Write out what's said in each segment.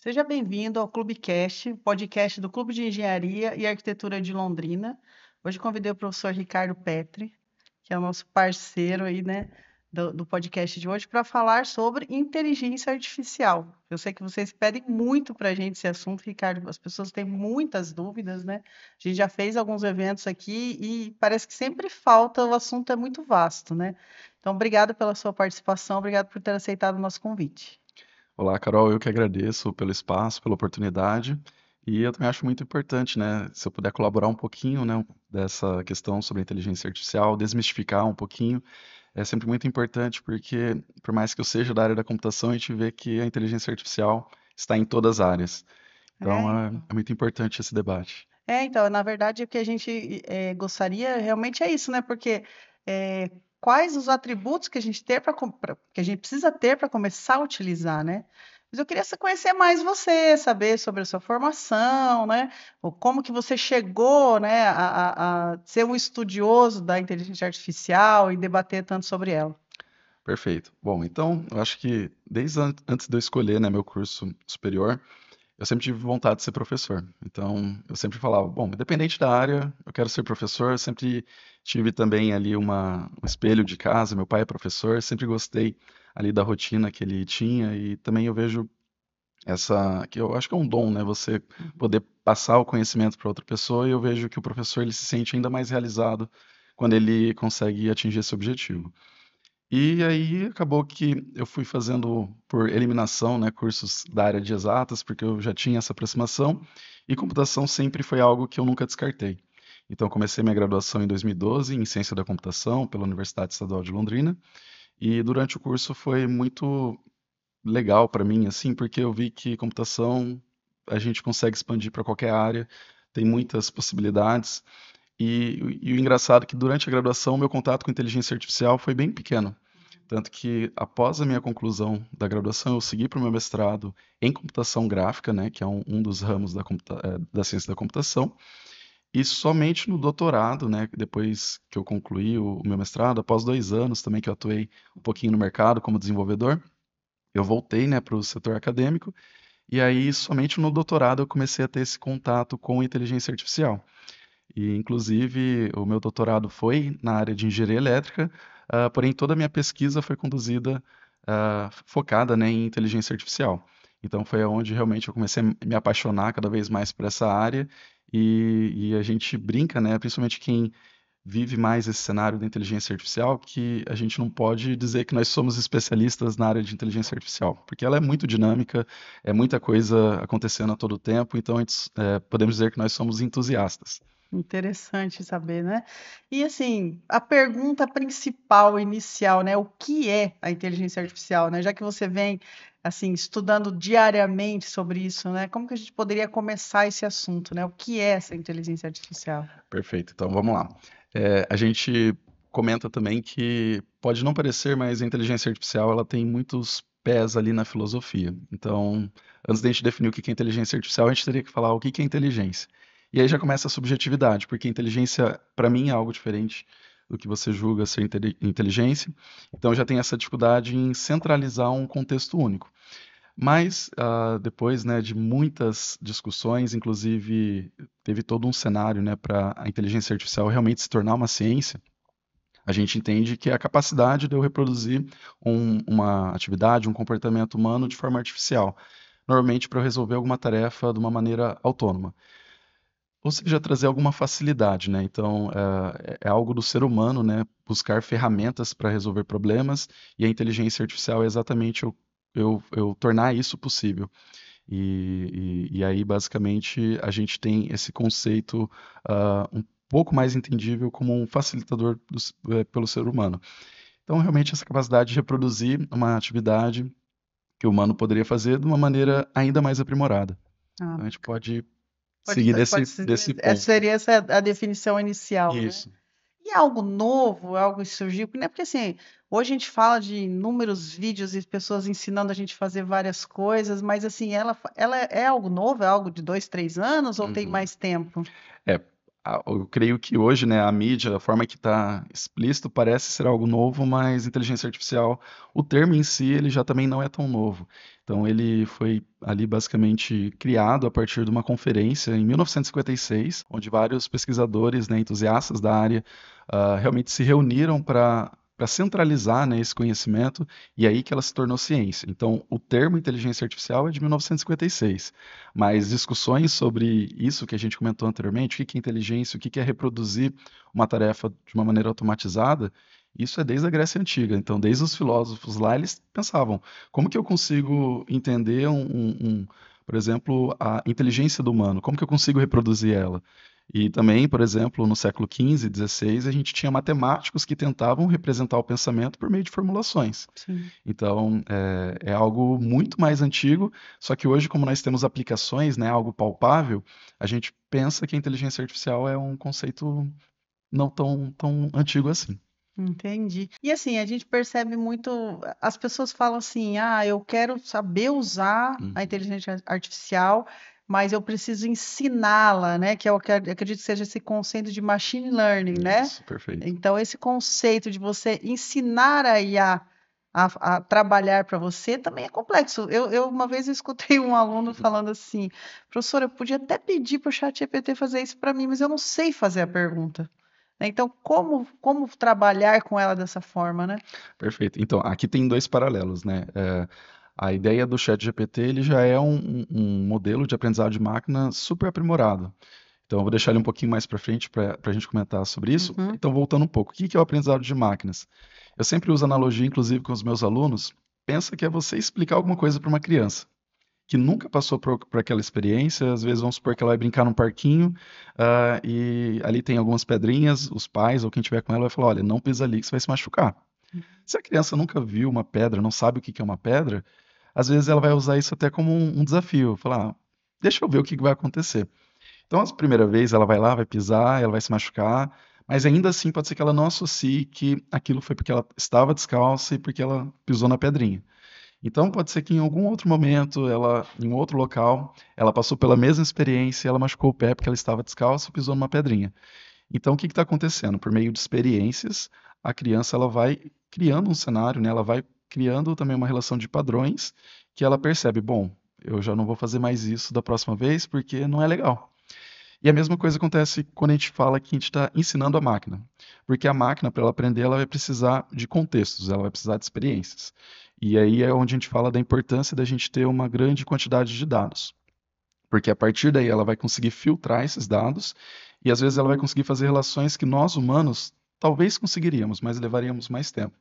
Seja bem-vindo ao Clubecast, podcast do Clube de Engenharia e Arquitetura de Londrina. Hoje convidei o professor Ricardo Petri, que é o nosso parceiro aí, né, do podcast de hoje, para falar sobre inteligência artificial. Eu sei que vocês pedem muito para a gente esse assunto, Ricardo. As pessoas têm muitas dúvidas, né? A gente já fez alguns eventos aqui e parece que sempre falta, o assunto é muito vasto, né? Então, obrigado pela sua participação, obrigado por ter aceitado o nosso convite. Olá, Carol, eu que agradeço pelo espaço, pela oportunidade. E eu também acho muito importante, né, se eu puder colaborar um pouquinho, né, dessa questão sobre a inteligência artificial, desmistificar um pouquinho, é sempre muito importante, porque por mais que eu seja da área da computação, a gente vê que a inteligência artificial está em todas as áreas. Então, É, é muito importante esse debate. então, na verdade, o que a gente gostaria realmente é isso, né? Porque quais os atributos que a gente que a gente precisa ter para começar a utilizar, né? Mas eu queria conhecer mais você, saber sobre a sua formação, né? Ou como que você chegou, né, a ser um estudioso da inteligência artificial e debater tanto sobre ela. Perfeito. Bom, então, eu acho que desde antes de eu escolher, né, meu curso superior, eu sempre tive vontade de ser professor. Então, eu sempre falava, bom, independente da área, eu quero ser professor. Eu sempre tive também ali um espelho de casa. Meu pai é professor, sempre gostei ali da rotina que ele tinha e também eu vejo que eu acho que é um dom, né? Você poder passar o conhecimento para outra pessoa e eu vejo que o professor ele se sente ainda mais realizado quando ele consegue atingir esse objetivo. E aí acabou que eu fui fazendo por eliminação, né, cursos da área de exatas, porque eu já tinha essa aproximação, e computação sempre foi algo que eu nunca descartei. Então comecei minha graduação em 2012 em ciência da computação pela Universidade Estadual de Londrina, e durante o curso foi muito legal para mim, assim, porque eu vi que computação a gente consegue expandir para qualquer área, tem muitas possibilidades. E o engraçado é que durante a graduação, meu contato com inteligência artificial foi bem pequeno. Tanto que, após a minha conclusão da graduação, eu segui para o meu mestrado em computação gráfica, né, que é um dos ramos da ciência da computação. E somente no doutorado, né, depois que eu concluí o meu mestrado, após 2 anos também que eu atuei um pouquinho no mercado como desenvolvedor, eu voltei, né, para o setor acadêmico. E aí, somente no doutorado, eu comecei a ter esse contato com inteligência artificial. E, inclusive, o meu doutorado foi na área de engenharia elétrica, porém toda a minha pesquisa foi conduzida, focada, né, em inteligência artificial. Então foi onde realmente eu comecei a me apaixonar cada vez mais por essa área e a gente brinca, né, principalmente quem vive mais esse cenário da inteligência artificial, que a gente não pode dizer que nós somos especialistas na área de inteligência artificial, porque ela é muito dinâmica, é muita coisa acontecendo a todo tempo, então podemos dizer que nós somos entusiastas. Interessante saber, né? E assim, a pergunta principal, inicial, né? O que é a inteligência artificial, né? Já que você vem assim estudando diariamente sobre isso, né? Como que a gente poderia começar esse assunto, né? O que é essa inteligência artificial? Perfeito, então vamos lá. A gente comenta também que pode não parecer, mas a inteligência artificial ela tem muitos pés ali na filosofia. Então, antes de a gente definir o que é inteligência artificial, a gente teria que falar o que é inteligência. E aí já começa a subjetividade, porque inteligência, para mim, é algo diferente do que você julga ser inteligência. Então, já tem essa dificuldade em centralizar um contexto único. Mas, depois, né, de muitas discussões, inclusive teve todo um cenário, né, para a inteligência artificial realmente se tornar uma ciência, a gente entende que é a capacidade de eu reproduzir uma atividade, um comportamento humano de forma artificial, normalmente para eu resolver alguma tarefa de uma maneira autônoma. Ou seja, trazer alguma facilidade, né? Então, é algo do ser humano, né, buscar ferramentas para resolver problemas, e a inteligência artificial é exatamente eu tornar isso possível. E aí, basicamente, a gente tem esse conceito um pouco mais entendível como um facilitador pelo ser humano. Então, realmente, essa capacidade de reproduzir uma atividade que o humano poderia fazer de uma maneira ainda mais aprimorada. Ah, Então, a gente pode pode, seguir pode ser, desse ponto. seria essa a definição inicial, né? Isso. E é algo novo, é algo que surgiu, né? Porque assim, hoje a gente fala de inúmeros vídeos e pessoas ensinando a gente a fazer várias coisas, mas assim, ela é algo novo, é algo de 2, 3 anos ou tem Uhum. mais tempo? É, eu creio que hoje, né, a mídia, a forma que está explícito, parece ser algo novo, mas inteligência artificial, o termo em si, ele já também não é tão novo. Então, ele foi ali basicamente criado a partir de uma conferência em 1956, onde vários pesquisadores, né, entusiastas da área, realmente se reuniram para centralizar, né, esse conhecimento, e aí que ela se tornou ciência. Então, o termo inteligência artificial é de 1956, mas discussões sobre isso que a gente comentou anteriormente, o que que é inteligência, o que que é reproduzir uma tarefa de uma maneira automatizada, isso é desde a Grécia Antiga. Então, desde os filósofos lá, eles pensavam, como que eu consigo entender por exemplo, a inteligência do humano? Como que eu consigo reproduzir ela? E também, por exemplo, no século XV, XVI, a gente tinha matemáticos que tentavam representar o pensamento por meio de formulações. Sim. Então, é algo muito mais antigo, só que hoje, como nós temos aplicações, né, algo palpável, a gente pensa que a inteligência artificial é um conceito não tão antigo assim. Entendi. E assim, a gente percebe muito, as pessoas falam assim, eu quero saber usar a Uhum. inteligência artificial, mas eu preciso ensiná-la, né? Que eu acredito que seja esse conceito de machine learning, né? Isso, perfeito. Então, esse conceito de você ensinar a IA a trabalhar para você também é complexo. Eu uma vez eu escutei um aluno falando assim, professora, eu podia até pedir para o ChatGPT fazer isso para mim, mas eu não sei fazer a pergunta. Né, então, como trabalhar com ela dessa forma, né? Perfeito. Então, aqui tem dois paralelos, né? A ideia do ChatGPT, ele já é um modelo de aprendizado de máquina super aprimorado. Então, eu vou deixar ele um pouquinho mais para frente para a gente comentar sobre isso. Uhum. Então, voltando um pouco, o que que é o aprendizado de máquinas? Eu sempre uso analogia, inclusive, com os meus alunos. Pensa que é você explicar alguma coisa para uma criança que nunca passou por aquela experiência. Às vezes, vamos supor que ela vai brincar num parquinho, e ali tem algumas pedrinhas, os pais ou quem tiver com ela vai falar, olha, não pisa ali que você vai se machucar. Se a criança nunca viu uma pedra, não sabe o que que é uma pedra, às vezes ela vai usar isso até como um desafio, falar, deixa eu ver o que que vai acontecer. Então, a primeira vez ela vai lá, vai pisar, ela vai se machucar, mas ainda assim pode ser que ela não associe que aquilo foi porque ela estava descalça e porque ela pisou na pedrinha. Então, pode ser que em algum outro momento, em um outro local, ela passou pela mesma experiência e ela machucou o pé porque ela estava descalça e pisou numa pedrinha. Então, o que está acontecendo? Por meio de experiências, a criança ela vai criando um cenário, né? Ela vai criando também uma relação de padrões que ela percebe, bom, eu já não vou fazer mais isso da próxima vez porque não é legal. E a mesma coisa acontece quando a gente fala que a gente está ensinando a máquina. Porque a máquina, para ela aprender, ela vai precisar de contextos, ela vai precisar de experiências. E aí é onde a gente fala da importância da gente ter uma grande quantidade de dados. Porque a partir daí ela vai conseguir filtrar esses dados e às vezes ela vai conseguir fazer relações que nós humanos talvez conseguiríamos, mas levaríamos mais tempo.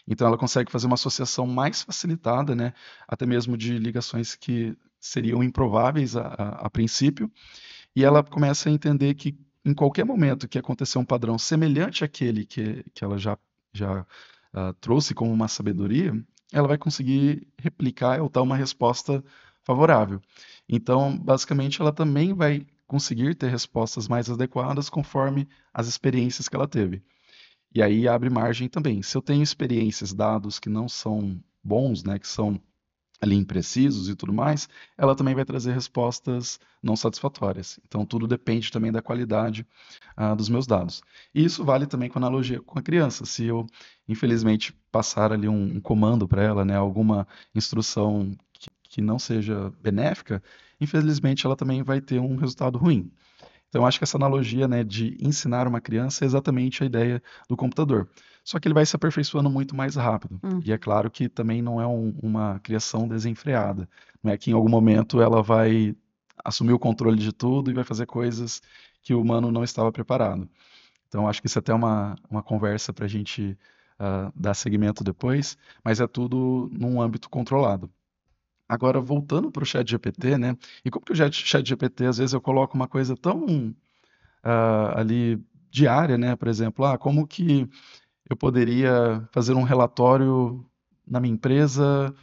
Então ela consegue fazer uma associação mais facilitada, né, até mesmo de ligações que seriam improváveis a princípio, e ela começa a entender que em qualquer momento que acontecer um padrão semelhante àquele que ela já trouxe como uma sabedoria, ela vai conseguir replicar ou dar uma resposta favorável. Então, basicamente, ela também vai conseguir ter respostas mais adequadas conforme as experiências que ela teve. E aí abre margem também. Se eu tenho experiências, dados que não são bons, né, que são ali imprecisos e tudo mais, ela também vai trazer respostas não satisfatórias. Então, tudo depende também da qualidade dos meus dados. E isso vale também com analogia com a criança. Se eu, infelizmente, passar ali um comando para ela, né, alguma instrução que não seja benéfica, infelizmente ela também vai ter um resultado ruim. Então, eu acho que essa analogia, né, de ensinar uma criança é exatamente a ideia do computador. Só que ele vai se aperfeiçoando muito mais rápido. E é Uhum. claro que também não é uma criação desenfreada. Não é que em algum momento ela vai assumir o controle de tudo e vai fazer coisas que o humano não estava preparado. Então, acho que isso é até uma conversa para a gente dar seguimento depois, mas é tudo num âmbito controlado. Agora, voltando para o ChatGPT, né? E como que o ChatGPT, às vezes eu coloco uma coisa tão ali diária, né? Por exemplo, como que eu poderia fazer um relatório na minha empresa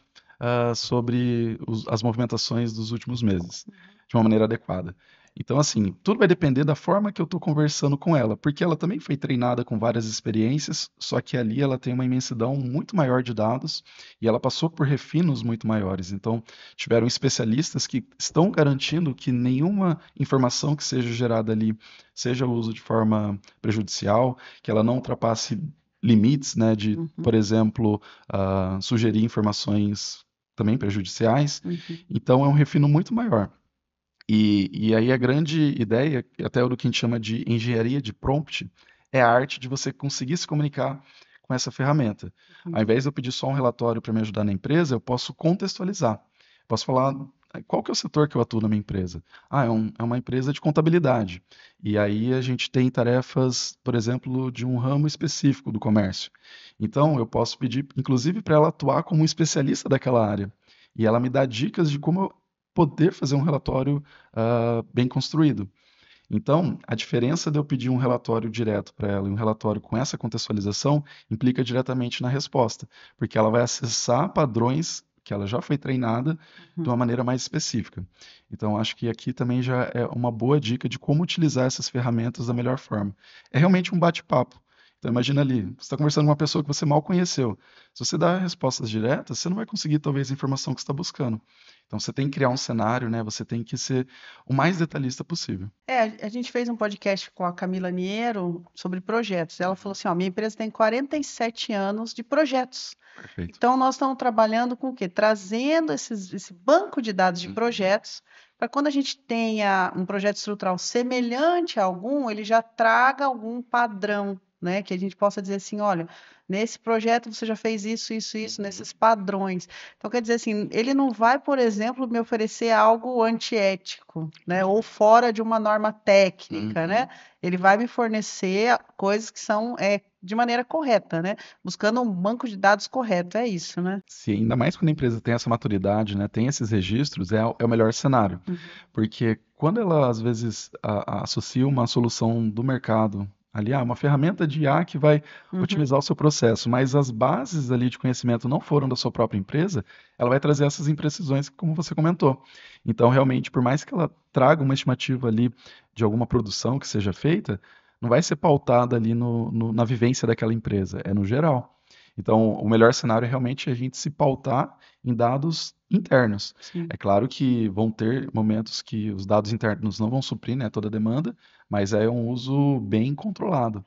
sobre as movimentações dos últimos meses, de uma maneira adequada. Então, assim, tudo vai depender da forma que eu estou conversando com ela, porque ela também foi treinada com várias experiências, só que ali ela tem uma imensidão muito maior de dados e ela passou por refinos muito maiores. Então, tiveram especialistas que estão garantindo que nenhuma informação que seja gerada ali seja uso de forma prejudicial, que ela não ultrapasse limites, né, de, Uhum. por exemplo, sugerir informações também prejudiciais. Uhum. Então, é um refino muito maior. E aí a grande ideia, até o que a gente chama de engenharia de prompt, é a arte de você conseguir se comunicar com essa ferramenta. Ao Entendi. invés de eu pedir só um relatório para me ajudar na empresa, eu posso contextualizar. Posso falar qual que é o setor que eu atuo na minha empresa. Ah, é uma empresa de contabilidade. E aí a gente tem tarefas, por exemplo, de um ramo específico do comércio. Então eu posso pedir, inclusive, para ela atuar como um especialista daquela área. E ela me dá dicas de como eu poder fazer um relatório bem construído. Então, a diferença de eu pedir um relatório direto para ela e um relatório com essa contextualização implica diretamente na resposta, porque ela vai acessar padrões que ela já foi treinada de Uhum. uma maneira mais específica. Então, acho que aqui também já é uma boa dica de como utilizar essas ferramentas da melhor forma. É realmente um bate-papo. Então, imagina ali, você está conversando com uma pessoa que você mal conheceu. Se você dá respostas diretas, você não vai conseguir, talvez, a informação que você está buscando. Então, você tem que criar um cenário, né? Você tem que ser o mais detalhista possível. A gente fez um podcast com a Camila Niero sobre projetos. Ela falou Uhum. assim, ó, minha empresa tem 47 anos de projetos. Perfeito. Então, nós estamos trabalhando com o quê? Trazendo esse banco de dados de Uhum. projetos, para quando a gente tenha um projeto estrutural semelhante a algum, ele já traga algum padrão, né? Que a gente possa dizer assim, olha, nesse projeto você já fez isso, isso, isso, Uhum. nesses padrões. Então, quer dizer assim, ele não vai, por exemplo, me oferecer algo antiético, né? Ou Perfeito. fora de uma norma técnica, né? Uhum. Ele vai me fornecer coisas que são de maneira correta, né? Buscando um banco de dados correto, é isso, né? Se ainda mais quando a empresa tem essa maturidade, né, tem esses registros, é o melhor cenário. Uhum. Porque quando ela, às vezes, associa uma solução do mercado ali, uma ferramenta de IA que vai Uhum. otimizar o seu processo, mas as bases ali de conhecimento não foram da sua própria empresa, ela vai trazer essas imprecisões, como você comentou. Então, realmente, por mais que ela traga uma estimativa ali de alguma produção que seja feita, não vai ser pautada ali na vivência daquela empresa, é no geral. Então, o melhor cenário é realmente a gente se pautar em dados internos. É Sim. claro que vão ter momentos que os dados internos não vão suprir, né, toda a demanda, mas é um uso bem controlado.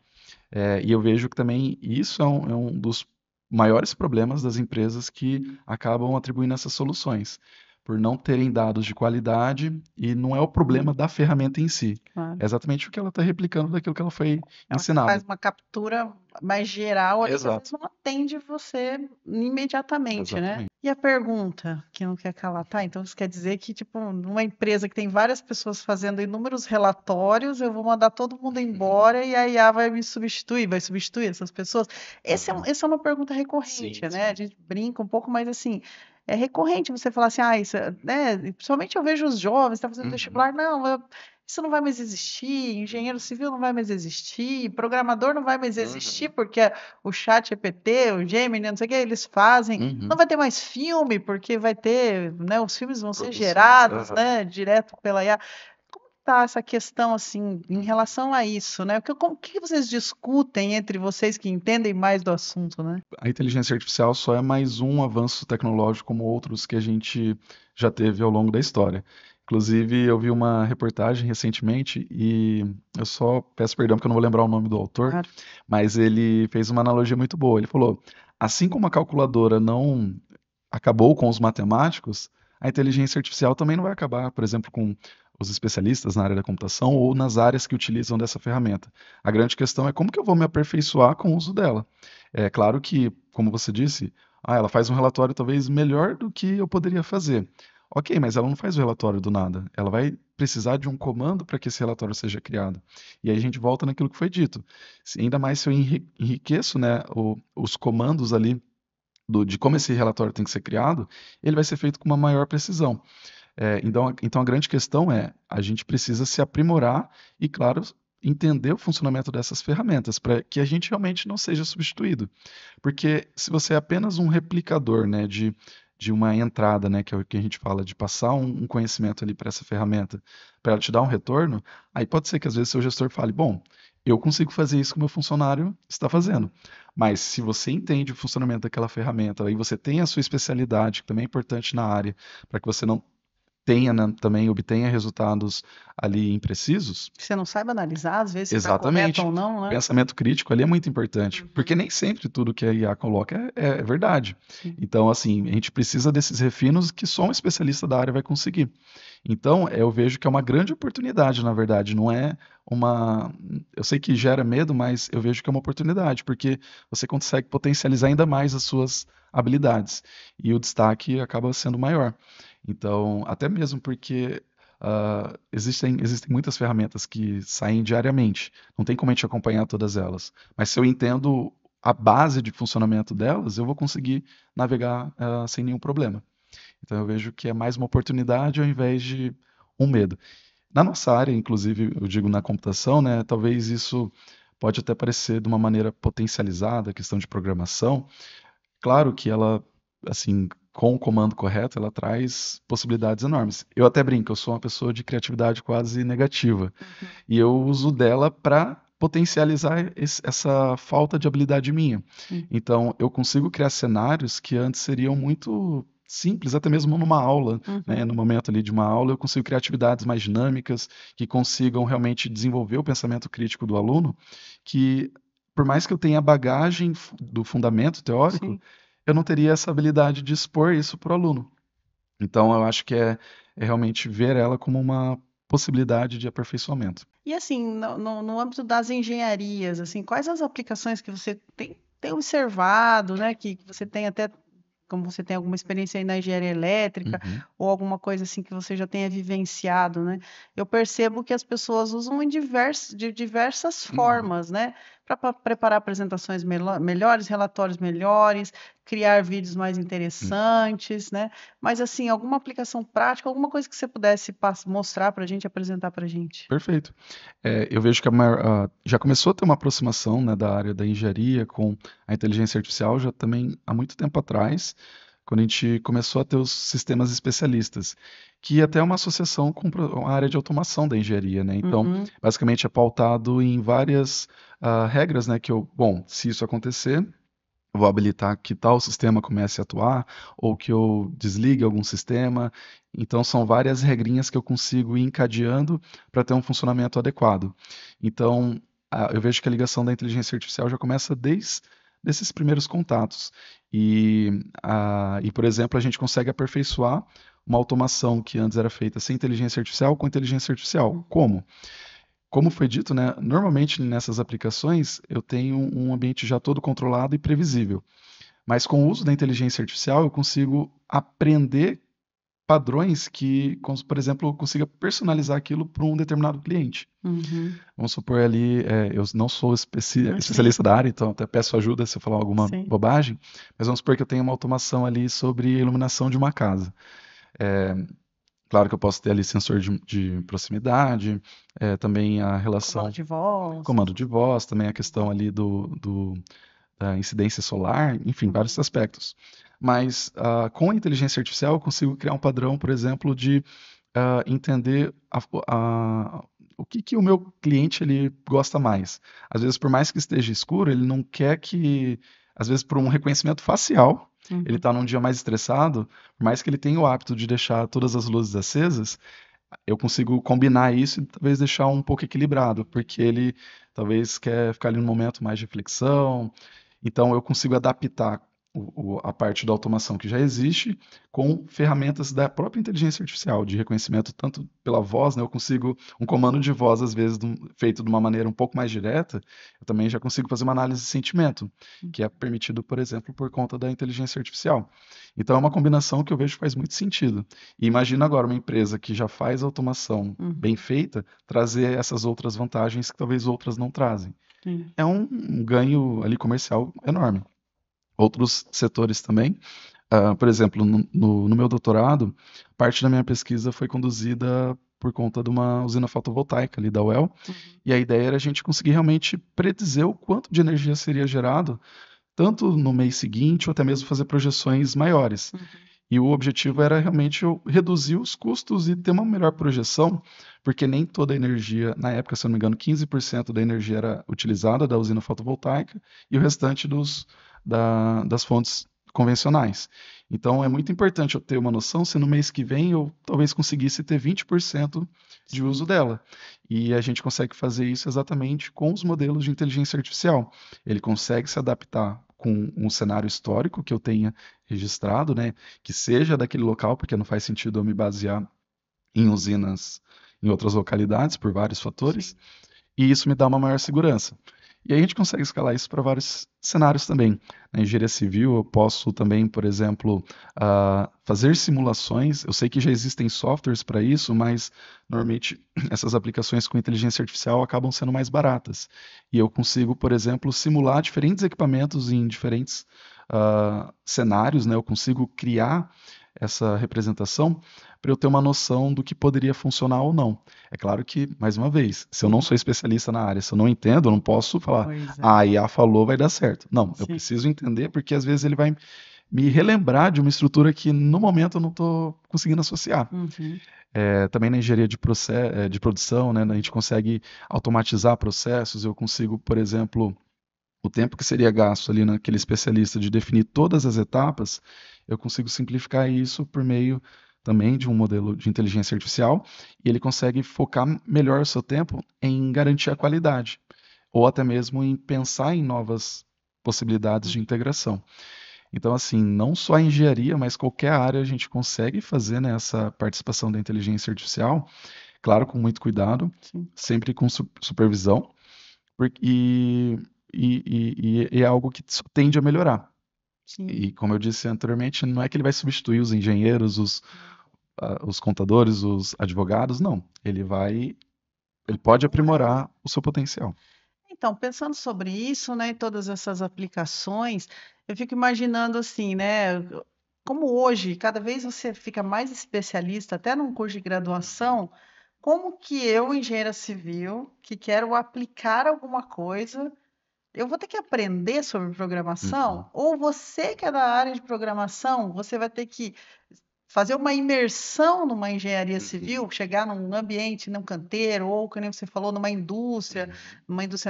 E eu vejo que também isso é um dos maiores problemas das empresas que acabam atribuindo essas soluções, por não terem dados de qualidade e não é o problema Uhum. da ferramenta em si. Claro. É exatamente o que ela está replicando daquilo que ela foi Ela ensinada. faz uma captura mais geral ali que às vezes Exato. não atende você imediatamente, né? Exatamente. E a pergunta que não quer calar, tá? Então isso quer dizer que, tipo, numa empresa que tem várias pessoas fazendo inúmeros relatórios, eu vou mandar todo mundo embora e a IA vai me substituir, vai substituir essas pessoas? Aham. Essa é uma pergunta Sim, recorrente, né? A sim. gente brinca um pouco, mas assim, é recorrente você falar assim, isso, né? E principalmente eu vejo os jovens, tá fazendo Uhum, vestibular, não, isso não vai mais existir, engenheiro civil não vai mais existir, programador não vai mais existir, uhum, porque o chat GPT, o Gemini, não sei o que, eles fazem. Não uhum. vai ter mais filme, porque vai ter, né, os filmes vão ser Produções. gerados, Aham. né, direto pela IA. Como está essa questão, assim, em Uhum. relação a isso, né? O que vocês discutem entre vocês que entendem mais do assunto, né? A inteligência artificial só é mais um avanço tecnológico como outros que a gente já teve ao longo da história. Inclusive, eu vi uma reportagem recentemente e eu só peço perdão porque eu não vou lembrar o nome do autor, Claro. mas ele fez uma analogia muito boa. Ele falou: assim como a calculadora não acabou com os matemáticos, a inteligência artificial também não vai acabar, por exemplo, com os especialistas na área da computação ou nas áreas que utilizam dessa ferramenta. A grande questão é como que eu vou me aperfeiçoar com o uso dela. É claro que, como você disse, ela faz um relatório talvez melhor do que eu poderia fazer. Ok, mas ela não faz o relatório do nada. Ela vai precisar de um comando para que esse relatório seja criado. E aí a gente volta naquilo que foi dito. Ainda mais se eu enriqueço, né, os comandos ali de como esse relatório tem que ser criado, ele vai ser feito com uma maior precisão. Então a grande questão é, a gente precisa se aprimorar e, claro, entender o funcionamento dessas ferramentas para que a gente realmente não seja substituído. Porque se você é apenas um replicador, né, de uma entrada, né, que é o que a gente fala, de passar um conhecimento ali para essa ferramenta, para ela te dar um retorno, aí pode ser que às vezes seu gestor fale, bom, eu consigo fazer isso que o meu funcionário está fazendo. Uhum. Mas se você entende o funcionamento daquela ferramenta e você tem a sua especialidade, que também é importante na área, para que você não tenha, né, também obtenha resultados ali imprecisos. Que você não saiba analisar, às vezes, se está correto Exatamente. ou não, O né? pensamento crítico ali é muito importante, porque Uhum, nem sempre tudo que a IA coloca é verdade. sim. Então, assim, a gente precisa desses refinos que só um especialista da área vai conseguir. Então, eu vejo que é uma grande oportunidade, na verdade, não é uma. Eu sei que gera medo, mas eu vejo que é uma oportunidade, porque você consegue potencializar ainda mais as suas habilidades e o destaque acaba sendo maior. Então, até mesmo porque existem muitas ferramentas que saem diariamente, não tem como a gente acompanhar todas elas, mas se eu entendo a base de funcionamento delas, eu vou conseguir navegar sem nenhum problema. Então eu vejo que é mais uma oportunidade ao invés de um medo. Na nossa área, inclusive, eu digo na computação, né, talvez isso pode até parecer de uma maneira potencializada, a questão de programação. Claro que ela, assim, com o comando correto, ela traz possibilidades enormes. Eu até brinco, eu sou uma pessoa de criatividade quase negativa, Uhum, e eu uso dela para potencializar essa falta de habilidade minha. sim. Então, eu consigo criar cenários que antes seriam muito simples, até mesmo numa aula, né? Uhum. No momento ali de uma aula, eu consigo criar atividades mais dinâmicas que consigam realmente desenvolver o pensamento crítico do aluno, que por mais que eu tenha bagagem do fundamento teórico, Sim. eu não teria essa habilidade de expor isso para o aluno. Então, eu acho que é realmente ver ela como uma possibilidade de aperfeiçoamento. E assim, no âmbito das engenharias, assim, quais as aplicações que você tem observado, né? Que você tem até, como você tem alguma experiência aí na engenharia elétrica, Uhum, ou alguma coisa assim que você já tenha vivenciado, né? Eu percebo que as pessoas usam de diversas uhum. formas, né? Para preparar apresentações melhores, relatórios melhores, criar vídeos mais Hum, interessantes, né? Mas assim, alguma aplicação prática, alguma coisa que você pudesse mostrar para a gente, apresentar para a gente. perfeito. Eu vejo que já começou a ter uma aproximação, né, da área da engenharia com a inteligência artificial já também há muito tempo atrás, quando a gente começou a ter os sistemas especialistas, que até é uma associação com a área de automação da engenharia, né? Então, Uhum, basicamente é pautado em várias regras, né, bom, se isso acontecer, eu vou habilitar que tal sistema comece a atuar, ou que eu desligue algum sistema. Então, são várias regrinhas que eu consigo ir encadeando para ter um funcionamento adequado. Então, eu vejo que a ligação da inteligência artificial já começa desde esses primeiros contatos. Por exemplo, a gente consegue aperfeiçoar uma automação que antes era feita sem inteligência artificial com inteligência artificial. Como? Como foi dito, né, normalmente nessas aplicações eu tenho um ambiente já todo controlado e previsível. Mas com o uso da inteligência artificial eu consigo aprender padrões que, por exemplo, eu consiga personalizar aquilo para um determinado cliente. uhum. Vamos supor ali, eu não sou Sim, especialista da área, então até peço ajuda se eu falar alguma sim. bobagem, mas vamos supor que eu tenho uma automação ali sobre a iluminação de uma casa. É, Claro que eu posso ter ali sensor de proximidade, também a Comando relação de voz. comando de voz, também a questão ali da incidência solar, enfim, vários Uhum. aspectos. Mas com a inteligência artificial eu consigo criar um padrão, por exemplo, de entender o que o meu cliente ele gosta mais. Às vezes, por mais que esteja escuro, ele não quer que, às vezes, por um reconhecimento facial, ele Uhum. está num dia mais estressado, por mais que ele tenha o hábito de deixar todas as luzes acesas, eu consigo combinar isso e talvez deixar um pouco equilibrado, porque ele talvez quer ficar ali num momento mais de reflexão. Então eu consigo adaptar a parte da automação que já existe com ferramentas da própria inteligência artificial, de reconhecimento tanto pela voz, né? Eu consigo um comando de voz, às vezes, feito de uma maneira um pouco mais direta, eu também já consigo fazer uma análise de sentimento, que é permitido, por exemplo, por conta da inteligência artificial. Então é uma combinação que eu vejo que faz muito sentido. E imagina agora uma empresa que já faz automação bem Uhum. feita, trazer essas outras vantagens que talvez outras não trazem. Sim. É um ganho ali comercial enorme. Outros setores também, por exemplo, no meu doutorado, parte da minha pesquisa foi conduzida por conta de uma usina fotovoltaica ali da UEL, Uhum. e a ideia era a gente conseguir realmente predizer o quanto de energia seria gerado, tanto no mês seguinte, ou até mesmo fazer projeções maiores. Uhum. E o objetivo era realmente eu reduzir os custos e ter uma melhor projeção, porque nem toda a energia, na época, se eu não me engano, 15% da energia era utilizada da usina fotovoltaica e o restante das fontes convencionais. Então, é muito importante eu ter uma noção se no mês que vem eu talvez conseguisse ter 20% de uso Sim. dela. E a gente consegue fazer isso exatamente com os modelos de inteligência artificial. Ele consegue se adaptar com um cenário histórico que eu tenha registrado, né, que seja daquele local, porque não faz sentido eu me basear em usinas em outras localidades por vários fatores, Sim. e isso me dá uma maior segurança. E aí a gente consegue escalar isso para vários cenários também. Na engenharia civil, eu posso também, por exemplo, fazer simulações. Eu sei que já existem softwares para isso, mas normalmente essas aplicações com inteligência artificial acabam sendo mais baratas. E eu consigo, por exemplo, simular diferentes equipamentos em diferentes cenários, né? Eu consigo criar essa representação para eu ter uma noção do que poderia funcionar ou não. É claro que, mais uma vez, se eu não Uhum. sou especialista na área, se eu não entendo, eu não posso falar, Pois é. ah, a IA falou, vai dar certo. Não, eu Sim. preciso entender porque às vezes ele vai me relembrar de uma estrutura que no momento eu não estou conseguindo associar. Uhum. Também na engenharia de produção, né, a gente consegue automatizar processos, eu consigo, por exemplo, o tempo que seria gasto ali naquele especialista de definir todas as etapas, eu consigo simplificar isso por meio também de um modelo de inteligência artificial, e ele consegue focar melhor o seu tempo em garantir a qualidade, ou até mesmo em pensar em novas possibilidades de integração. Então, assim, não só a engenharia, mas qualquer área a gente consegue fazer, né, essa participação da inteligência artificial, claro, com muito cuidado, Sim. sempre com supervisão, e é algo que só tende a melhorar. Sim. E como eu disse anteriormente, não é que ele vai substituir os engenheiros, os contadores, os advogados, não. Ele pode Aprimorar. aprimorar o seu potencial. Então, pensando sobre isso, né, e todas essas aplicações, eu fico imaginando assim, né, como hoje cada vez você fica mais especialista, até num curso de graduação, como que eu, engenheira civil, que quero aplicar alguma coisa, eu vou ter que aprender sobre Uhum, programação? Ou você que é da área de programação, você vai ter que fazer uma imersão numa engenharia uhum, civil, chegar num ambiente, num canteiro, ou que nem você falou, uhum. numa indústria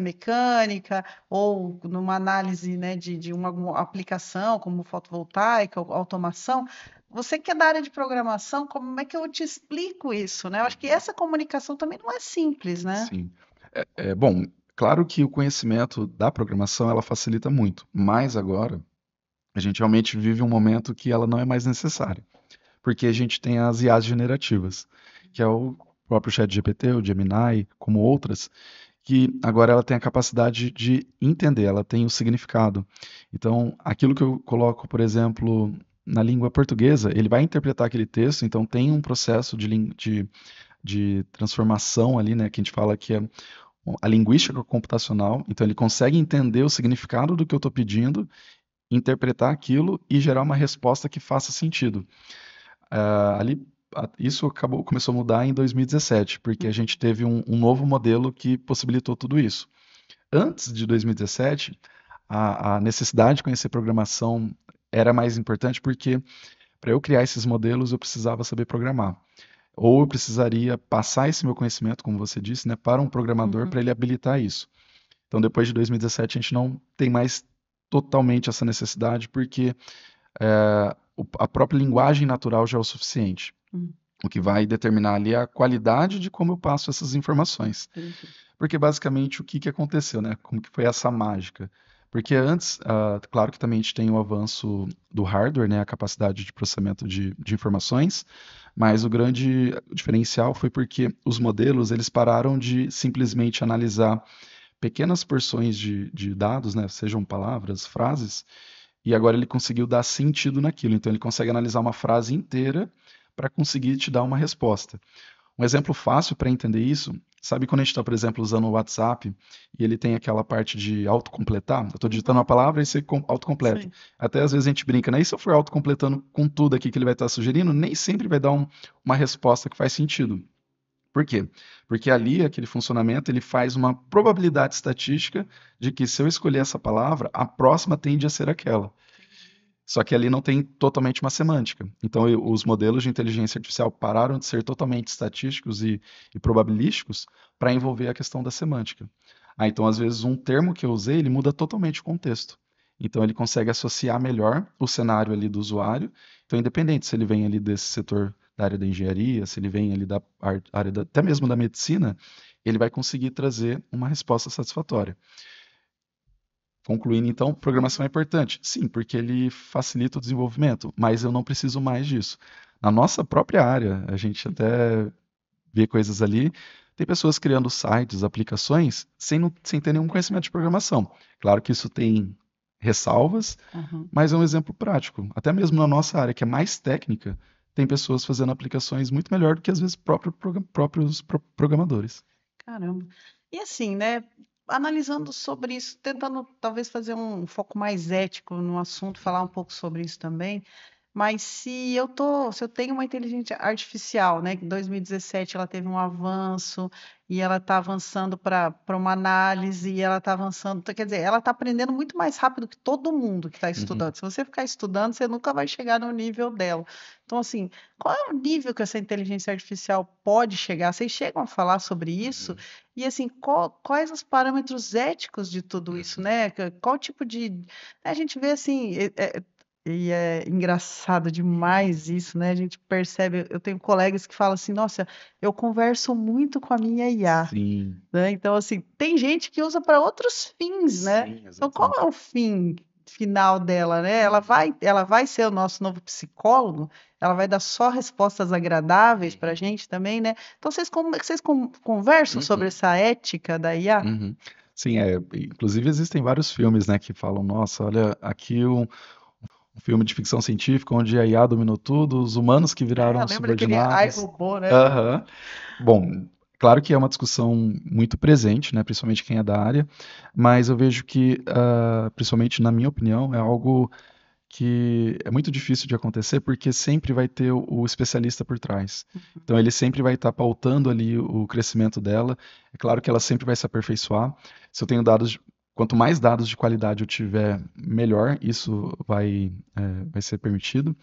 mecânica, ou numa análise, né, de uma aplicação como fotovoltaica, ou automação. Você que é da área de programação, como é que eu te explico isso, né? Eu acho que Uhum. essa comunicação também não é simples, né? Sim. Bom, claro que o conhecimento da programação ela facilita muito, mas agora a gente realmente vive um momento que ela não é mais necessária, porque a gente tem as IAs generativas, que é o próprio ChatGPT, o Gemini, como outras, que agora ela tem a capacidade de entender, ela tem o significado. Então, aquilo que eu coloco, por exemplo, na língua portuguesa, ele vai interpretar aquele texto, então tem um processo de transformação ali, né, que a gente fala que é a linguística computacional, então ele consegue entender o significado do que eu estou pedindo, interpretar aquilo e gerar uma resposta que faça sentido. Ali, isso começou a mudar em 2017, porque a Uhum. gente teve um novo modelo que possibilitou tudo isso. Antes de 2017, a necessidade de conhecer programação era mais importante porque para eu criar esses modelos eu precisava saber programar. Ou eu precisaria passar esse meu conhecimento, como você disse, né, para um programador para Uhum. ele habilitar isso. Então, depois de 2017, a gente não tem mais totalmente essa necessidade, porque a própria linguagem natural já é o suficiente. Uhum. O que vai determinar ali é a qualidade de como eu passo essas informações. Entendi. Porque basicamente o que, que aconteceu, né? Como que foi essa mágica? Porque antes, claro que também a gente tem o avanço do hardware, né? A capacidade de processamento de informações, mas o grande diferencial foi porque os modelos eles pararam de simplesmente analisar pequenas porções de dados, né? Sejam palavras, frases, e agora ele conseguiu dar sentido naquilo. Então ele consegue analisar uma frase inteira para conseguir te dar uma resposta. Um exemplo fácil para entender isso, sabe quando a gente está, por exemplo, usando o WhatsApp e ele tem aquela parte de autocompletar? Eu estou digitando uma Uhum. palavra e você autocompleta. Sim. Até às vezes a gente brinca, né? E se eu for autocompletando com tudo aqui que ele vai estar sugerindo, nem sempre vai dar uma resposta que faz sentido. Por quê? Porque ali, aquele funcionamento, ele faz uma probabilidade estatística de que se eu escolher essa palavra, a próxima tende a ser aquela. Só que ali não tem totalmente uma semântica. Então, os modelos de inteligência artificial pararam de ser totalmente estatísticos e probabilísticos para envolver a questão da semântica. Então, às vezes, um termo que eu usei, ele muda totalmente o contexto. Então ele consegue associar melhor o cenário ali do usuário. Então, independente se ele vem ali desse setor da área da engenharia, se ele vem ali da área até mesmo da medicina, ele vai conseguir trazer uma resposta satisfatória. Concluindo, então, programação é importante? Sim, porque ele facilita o desenvolvimento, mas eu não preciso mais disso. Na nossa própria área, a gente até vê coisas ali, tem pessoas criando sites, aplicações, sem ter nenhum conhecimento de programação. Claro que isso tem ressalvas, Uhum. mas é um exemplo prático. Até mesmo na nossa área, que é mais técnica, tem pessoas fazendo aplicações muito melhor do que às vezes próprios programadores. Caramba. E assim, né, analisando sobre isso, tentando talvez fazer um foco mais ético no assunto, falar um pouco sobre isso também. Mas se eu tenho uma inteligência artificial, né, que em 2017 ela teve um avanço e ela está avançando para uma análise e ela está avançando, quer dizer, ela está aprendendo muito mais rápido que todo mundo que está Uhum, estudando. Se você ficar estudando, você nunca vai chegar no nível dela. Então, assim, qual é o nível que essa inteligência artificial pode chegar? Vocês chegam a falar sobre isso? uhum. E assim, quais os parâmetros éticos de tudo isso, né? Qual tipo de. A gente vê assim, e é engraçado demais isso, né? A gente percebe, eu tenho colegas que falam assim, nossa, eu converso muito com a minha IA, Sim, né? Então, assim, tem gente que usa para outros fins, né? sim, Então, qual é exatamente. o fim final dela, né? Uhum, Ela vai ser o nosso novo psicólogo? Ela vai dar só respostas agradáveis para a uhum, gente também, né? Então, vocês conversam sobre uhum, essa ética da IA? uhum. Sim, inclusive existem vários filmes, né, que falam, nossa, olha, aqui um filme de ficção científica onde a IA dominou tudo, os humanos que É, viraram lembra daquele AI subordinados. robô, né? Aham. Bom, claro que é uma discussão muito presente, né, principalmente quem é da área, mas eu vejo que, principalmente na minha opinião, é algo que é muito difícil de acontecer porque sempre vai ter o especialista por trás. Então ele sempre vai estar pautando ali o crescimento dela. É claro que ela sempre vai se aperfeiçoar. Se eu tenho dados, quanto mais dados de qualidade eu tiver, melhor isso vai ser permitido.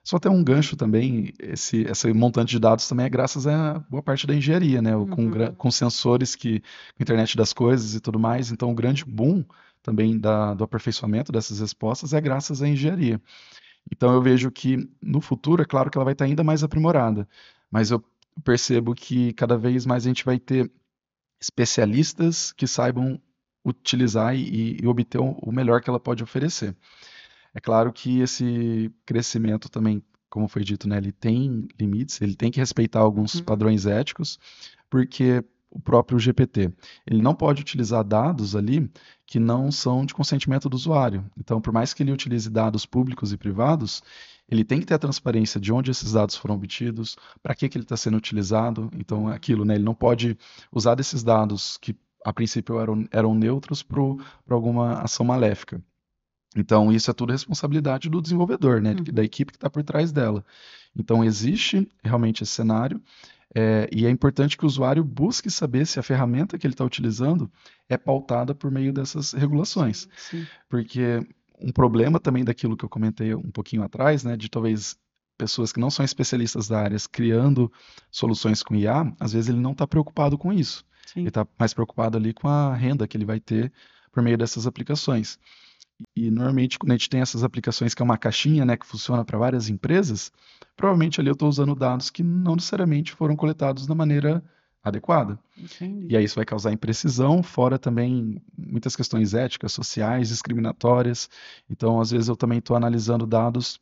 Só tem um gancho também, esse montante de dados também é graças a boa parte da engenharia, né? Uhum. Com sensores com a internet das coisas e tudo mais. Então, o grande boom também do aperfeiçoamento dessas respostas é graças à engenharia. Então, eu vejo que no futuro, é claro que ela vai estar ainda mais aprimorada, mas eu percebo que cada vez mais a gente vai ter especialistas que saibam utilizar e obter o melhor que ela pode oferecer. É claro que esse crescimento também, como foi dito, né, ele tem limites, ele tem que respeitar alguns Uhum. padrões éticos, porque o próprio GPT, ele não pode utilizar dados ali que não são de consentimento do usuário. Então, por mais que ele utilize dados públicos e privados, ele tem que ter a transparência de onde esses dados foram obtidos, para que ele está sendo utilizado. Então, é aquilo, né, ele não pode usar desses dados que a princípio eram neutros para alguma ação maléfica. Então, isso é tudo responsabilidade do desenvolvedor, né, da Uhum. equipe que está por trás dela. Então, existe realmente esse cenário, e é importante que o usuário busque saber se a ferramenta que ele está utilizando é pautada por meio dessas regulações. Sim, sim. Porque um problema também daquilo que eu comentei um pouquinho atrás, né, de talvez pessoas que não são especialistas da área criando soluções com IA, às vezes ele não está preocupado com isso. Ele Sim. está mais preocupado ali com a renda que ele vai ter por meio dessas aplicações. E normalmente quando a gente tem essas aplicações que é uma caixinha, né, que funciona para várias empresas, provavelmente ali eu estou usando dados que não necessariamente foram coletados da maneira adequada. E Entendi. aí isso vai causar imprecisão, fora também muitas questões éticas, sociais, discriminatórias. Então, às vezes eu também estou analisando dados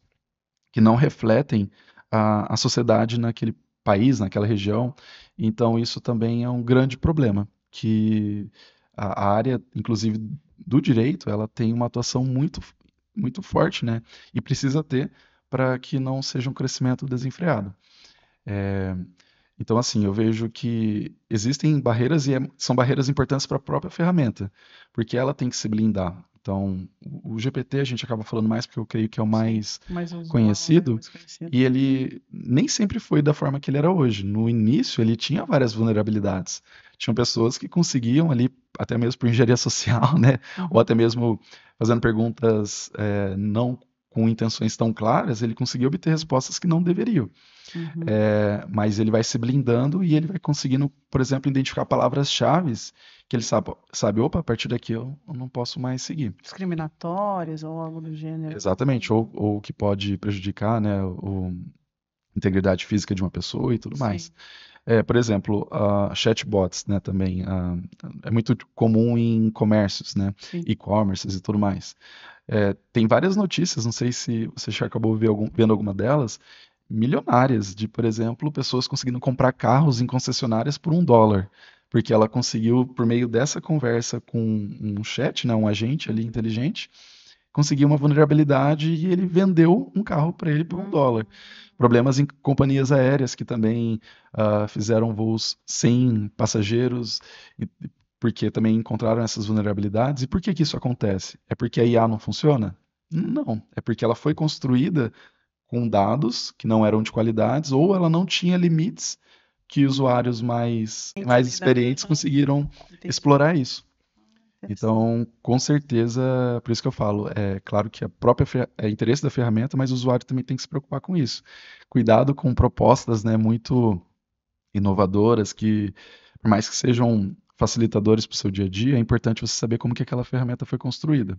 que não refletem a sociedade naquele país, naquela região. Então, isso também é um grande problema, que a área, inclusive do direito, ela tem uma atuação muito forte, né? E precisa ter para que não seja um crescimento desenfreado. É, então, assim, eu vejo que existem barreiras são barreiras importantes para a própria ferramenta, porque ela tem que se blindar. Então, o GPT a gente acaba falando mais porque eu creio que é o Sim. mais Mais usual, né? conhecido, Mais conhecido. e ele nem sempre foi da forma que ele era hoje. No início, ele tinha várias vulnerabilidades. Tinham pessoas que conseguiam ali, até mesmo por engenharia social, né, ou Uhum. até mesmo fazendo perguntas não com intenções tão claras, ele conseguia obter respostas que não deveriam. Uhum. Mas ele vai se blindando e ele vai conseguindo, por exemplo, identificar palavras-chave que ele sabe, opa, a partir daqui eu não posso mais seguir. Discriminatórias ou algo do gênero. Exatamente, ou que pode prejudicar, né, integridade física de uma pessoa e tudo mais. Sim. Por exemplo, chatbots, né, também, é muito comum em comércios, né, Sim. e-commerces e tudo mais. Tem várias notícias, não sei se você já acabou vendo alguma delas, milionárias de, por exemplo, pessoas conseguindo comprar carros em concessionárias por $1, porque ela conseguiu, por meio dessa conversa com um chat, né, um agente ali inteligente, conseguiu uma vulnerabilidade e ele vendeu um carro para ele por $1. Problemas em companhias aéreas que também fizeram voos sem passageiros, porque também encontraram essas vulnerabilidades. E por que que isso acontece? É porque a IA não funciona? Não, é porque ela foi construída com dados que não eram de qualidades ou ela não tinha limites que usuários mais experientes conseguiram Entendi. explorar isso. Interessante. Então, com certeza, por isso que eu falo, é claro que é interesse da ferramenta, mas o usuário também tem que se preocupar com isso. Cuidado com propostas, né, muito inovadoras que, por mais que sejam facilitadores para o seu dia a dia, é importante você saber como que aquela ferramenta foi construída.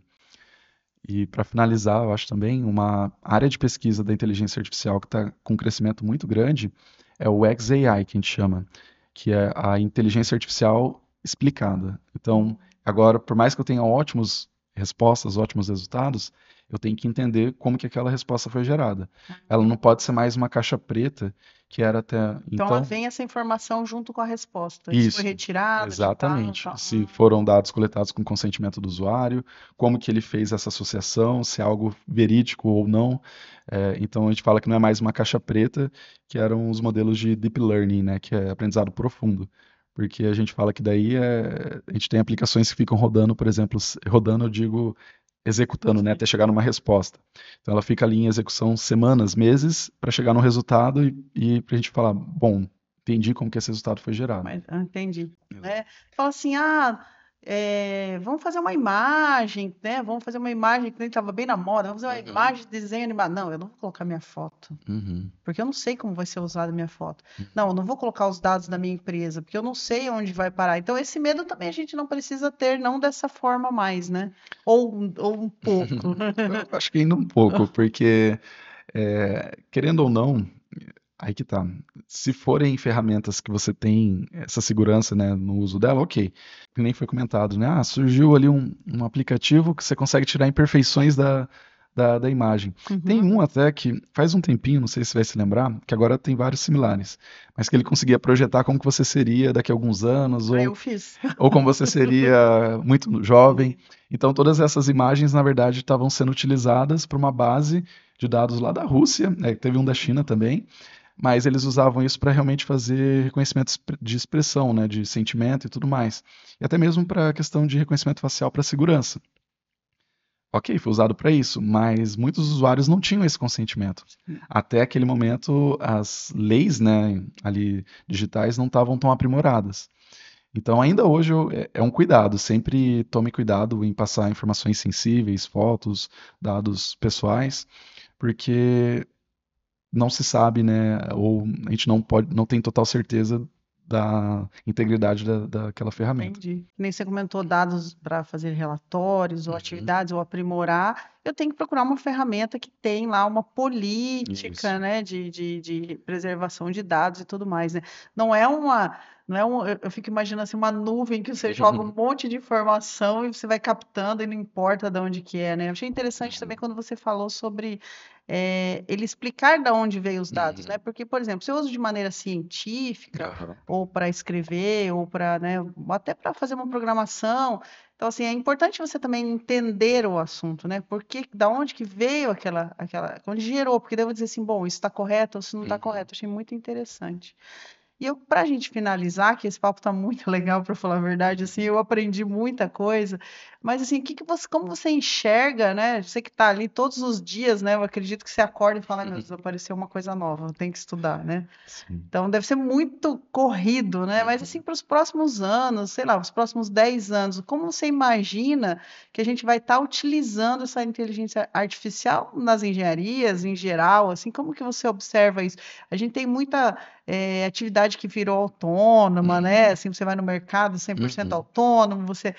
E para finalizar, eu acho também uma área de pesquisa da inteligência artificial que está com um crescimento muito grande é o XAI, que a gente chama, que é a inteligência artificial explicada. Então, agora, por mais que eu tenha ótimas respostas, ótimos resultados, eu tenho que entender como que aquela resposta foi gerada. Ela não pode ser mais uma caixa preta que era até Então ela então. vem essa informação junto com a resposta. Isso foi Isso, retirado de tal, exatamente. tal. Se foram dados coletados com consentimento do usuário, como que ele fez essa associação, se é algo verídico ou não. Então a gente fala que não é mais uma caixa preta, que eram os modelos de deep learning, né, que é aprendizado profundo. Porque a gente fala que daí a gente tem aplicações que ficam rodando, por exemplo, rodando, eu digo, executando, né, até chegar numa resposta. Então ela fica ali em execução semanas, meses, para chegar no resultado e para a gente falar, bom, entendi como que esse resultado foi gerado. Mas, entendi. Exato. Fala assim, vamos fazer uma imagem, né? Vamos fazer uma imagem que nem estava bem na moda. Vamos fazer uma imagem de desenho animado. Não, eu não vou colocar minha foto, Uhum. porque eu não sei como vai ser usada a minha foto. Uhum. Não, eu não vou colocar os dados da minha empresa, porque eu não sei onde vai parar. Então, esse medo também a gente não precisa ter, não dessa forma mais, né? Ou um pouco. Eu acho que ainda um pouco, porque, querendo ou não, aí que tá. Se forem ferramentas que você tem essa segurança, né, no uso dela, ok. Que nem foi comentado, né? Ah, surgiu ali um aplicativo que você consegue tirar imperfeições da imagem. Tem Uhum. um até que faz um tempinho, não sei se você vai se lembrar, que agora tem vários similares, mas que ele conseguia projetar como que você seria daqui a alguns anos, Aí eu fiz. ou como você seria muito jovem. Então, todas essas imagens, na verdade, estavam sendo utilizadas para uma base de dados lá da Rússia, né? Teve um da China também, mas eles usavam isso para realmente fazer reconhecimento de expressão, né, de sentimento e tudo mais. E até mesmo para a questão de reconhecimento facial para segurança. Ok, foi usado para isso, mas muitos usuários não tinham esse consentimento. Até aquele momento, as leis, né, ali digitais não estavam tão aprimoradas. Então, ainda hoje é um cuidado, sempre tome cuidado em passar informações sensíveis, fotos, dados pessoais, porque não se sabe, né, ou a gente não tem total certeza da integridade daquela ferramenta. Entendi. Que nem você comentou dados para fazer relatórios ou Uhum. atividades ou aprimorar, eu tenho que procurar uma ferramenta que tem lá uma política, Isso. né, de preservação de dados e tudo mais, né? Não é um, eu fico imaginando assim, uma nuvem que você joga um monte de informação e você vai captando e não importa de onde que é, né? Eu achei interessante também quando você falou sobre ele explicar de onde veio os dados, né? Porque, por exemplo, se eu uso de maneira científica, Aham. ou para escrever, ou para, né, até para fazer uma programação. Então, assim, é importante você também entender o assunto, né? Porque, da onde que veio onde gerou, porque daí eu vou dizer assim, bom, isso está correto ou isso não está Uhum. correto. Achei muito interessante. E para a gente finalizar, que esse papo está muito legal, para falar a verdade, assim, eu aprendi muita coisa, mas assim, como você enxerga, né? Você que está ali todos os dias, né? Eu acredito que você acorda e fala, "Ai, meu Deus, apareceu uma coisa nova, eu tenho que estudar, né? Sim. Então deve ser muito corrido, né? Mas assim, Uhum. para os próximos anos, sei lá, os próximos 10 anos, como você imagina que a gente vai estar utilizando essa inteligência artificial nas engenharias, em geral, assim, como que você observa isso? A gente tem muita atividade que virou autônoma, né? Uhum. Assim, você vai no mercado 100% Uhum. autônomo, você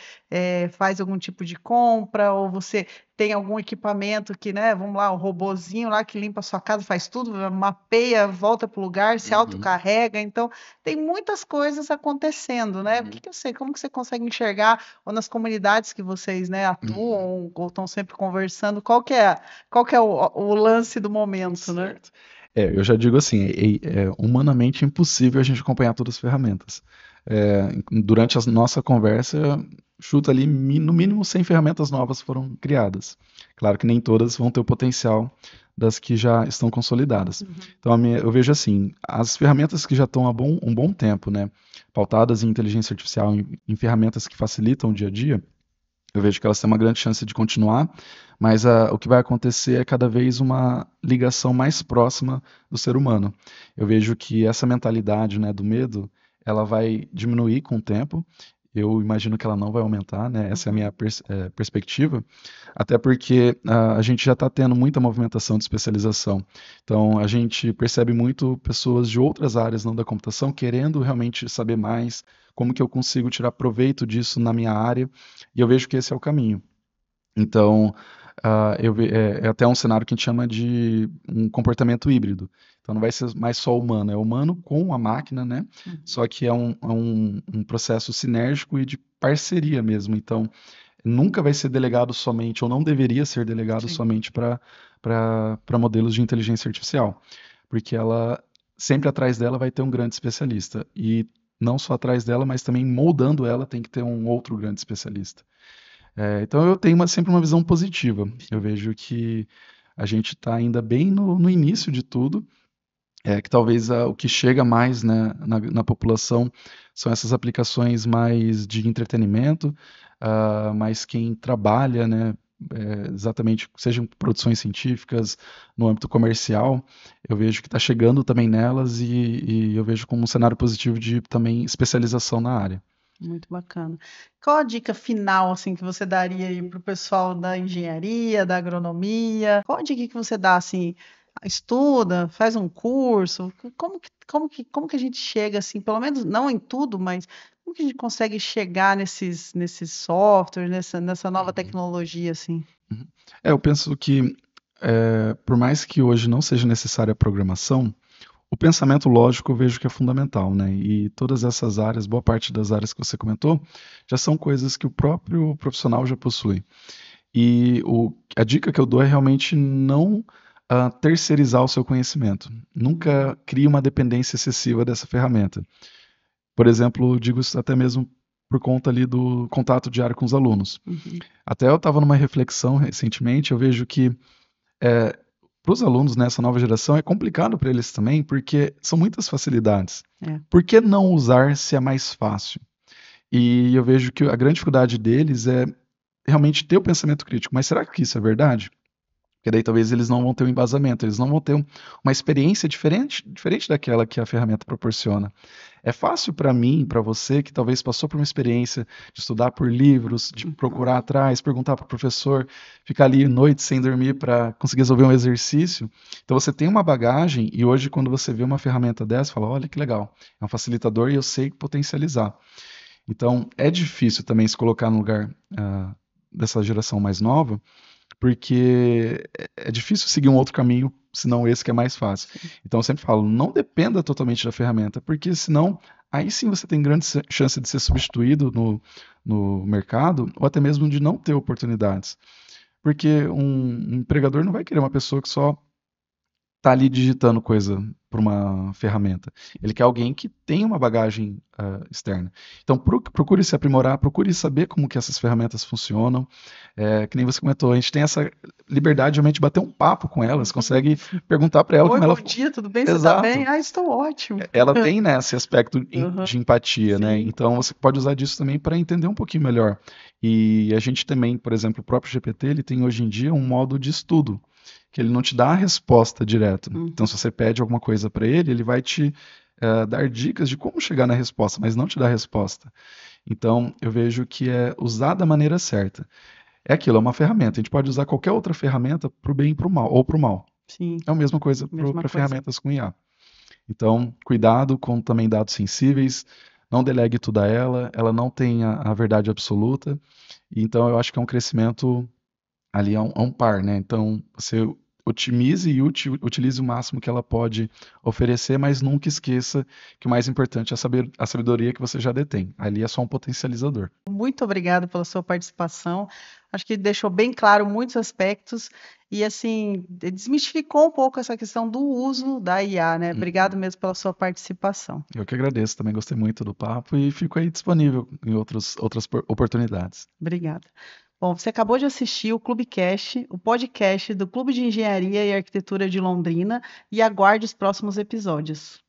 faz algum tipo de compra, ou você tem algum equipamento que, né, vamos lá, o robozinho lá que limpa a sua casa, faz tudo, mapeia, volta para o lugar, se Uhum. autocarrega. Então, tem muitas coisas acontecendo, né? O que Uhum. que eu sei? Como que você consegue enxergar, ou nas comunidades que vocês, né, Uhum. atuam, ou estão sempre conversando, qual que é o lance do momento, né? Certo. Eu já digo assim, é humanamente impossível a gente acompanhar todas as ferramentas. Durante a nossa conversa, chuta ali, no mínimo 100 ferramentas novas foram criadas. Claro que nem todas vão ter o potencial das que já estão consolidadas. Uhum. Então, eu vejo assim, as ferramentas que já estão há um bom tempo, né, pautadas em inteligência artificial, em ferramentas que facilitam o dia a dia, eu vejo que elas têm uma grande chance de continuar, mas o que vai acontecer é cada vez uma ligação mais próxima do ser humano. Eu vejo que essa mentalidade, né, do medo, ela vai diminuir com o tempo. Eu imagino que ela não vai aumentar, né? Essa é a minha Uhum. perspectiva, até porque a gente já está tendo muita movimentação de especialização. Então, a gente percebe muito pessoas de outras áreas não da computação querendo realmente saber mais, como que eu consigo tirar proveito disso na minha área, e eu vejo que esse é o caminho. Então, é até um cenário que a gente chama de um comportamento híbrido. Então, não vai ser mais só humano, é humano com a máquina, né? Uhum. Só que é um processo sinérgico e de parceria mesmo. Então, nunca vai ser delegado somente, ou não deveria ser delegado Sim. somente para modelos de inteligência artificial, porque ela sempre atrás dela vai ter um grande especialista. E não só atrás dela, mas também moldando ela tem que ter um outro grande especialista. Então eu tenho sempre uma visão positiva. Eu vejo que a gente está ainda bem no início de tudo, que talvez o que chega mais, né, na população são essas aplicações mais de entretenimento, mas quem trabalha, né, exatamente, sejam produções científicas, no âmbito comercial, eu vejo que está chegando também nelas e eu vejo como um cenário positivo de também especialização na área. Muito bacana. Qual a dica final, assim, que você daria aí para o pessoal da engenharia, da agronomia? Qual a dica que você dá, assim, estuda, faz um curso? Como que a gente chega, assim, pelo menos não em tudo, mas como que a gente consegue chegar nesses softwares, nessa nova Uhum, tecnologia, assim? uhum. Eu penso que, por mais que hoje não seja necessária a programação, o pensamento lógico eu vejo que é fundamental, né? E todas essas áreas, boa parte das áreas que você comentou, já são coisas que o próprio profissional já possui. E a dica que eu dou é realmente não terceirizar o seu conhecimento. Nunca crie uma dependência excessiva dessa ferramenta. Por exemplo, eu digo isso até mesmo por conta ali do contato diário com os alunos. Uhum. Até eu estava numa reflexão recentemente, eu vejo que para os alunos nessa nova geração é complicado para eles também, porque são muitas facilidades. É. Por que não usar se é mais fácil? E eu vejo que a grande dificuldade deles é realmente ter o pensamento crítico. Mas será que isso é verdade? Porque daí talvez eles não vão ter um embasamento, eles não vão ter uma experiência diferente daquela que a ferramenta proporciona. É fácil para mim, para você, que talvez passou por uma experiência de estudar por livros, de Uhum. procurar atrás, perguntar para o professor, ficar ali noite sem dormir para conseguir resolver um exercício. Então você tem uma bagagem e hoje quando você vê uma ferramenta dessa, fala, olha que legal, é um facilitador e eu sei potencializar. Então é difícil também se colocar no lugar dessa geração mais nova, porque é difícil seguir um outro caminho, senão esse que é mais fácil. Sim. Então eu sempre falo, não dependa totalmente da ferramenta, porque senão aí sim você tem grande chance de ser substituído no mercado, ou até mesmo de não ter oportunidades. Porque um empregador não vai querer uma pessoa que só está ali digitando coisa. para uma ferramenta. Ele quer alguém que tenha uma bagagem externa. Então, procure se aprimorar, procure saber como que essas ferramentas funcionam. Que nem você comentou, a gente tem essa liberdade de realmente bater um papo com ela, você consegue perguntar para ela Oi, como ela... bom dia, tudo bem? Você está bem? Exato. Ah, estou ótimo. Ela tem, né, esse aspecto Uhum, de empatia, né? sim. Então você pode usar disso também para entender um pouquinho melhor. E a gente também, por exemplo, o próprio GPT, ele tem hoje em dia um modo de estudo, que ele não te dá a resposta direto. Então, se você pede alguma coisa para ele, ele vai te dar dicas de como chegar na resposta, mas não te dá a resposta. Então, eu vejo que é usar da maneira certa. É aquilo, é uma ferramenta. A gente pode usar qualquer outra ferramenta para o bem e para o mal, ou para o mal. Sim, É a mesma coisa mesma para coisa. ferramentas com IA. Então, cuidado com também dados sensíveis, não delegue tudo a ela, ela não tem a verdade absoluta, e então eu acho que é um crescimento ali a um par, né? Então, você otimize e utilize o máximo que ela pode oferecer, mas nunca esqueça que o mais importante é a sabedoria que você já detém. Ali é só um potencializador. Muito obrigada pela sua participação. Acho que deixou bem claro muitos aspectos e, assim, desmistificou um pouco essa questão do uso da IA, né? Obrigado mesmo pela sua participação. Eu que agradeço, também gostei muito do papo e fico aí disponível em outras oportunidades. Obrigada. Bom, você acabou de assistir o Clubecast, o podcast do Clube de Engenharia e Arquitetura de Londrina, e aguarde os próximos episódios.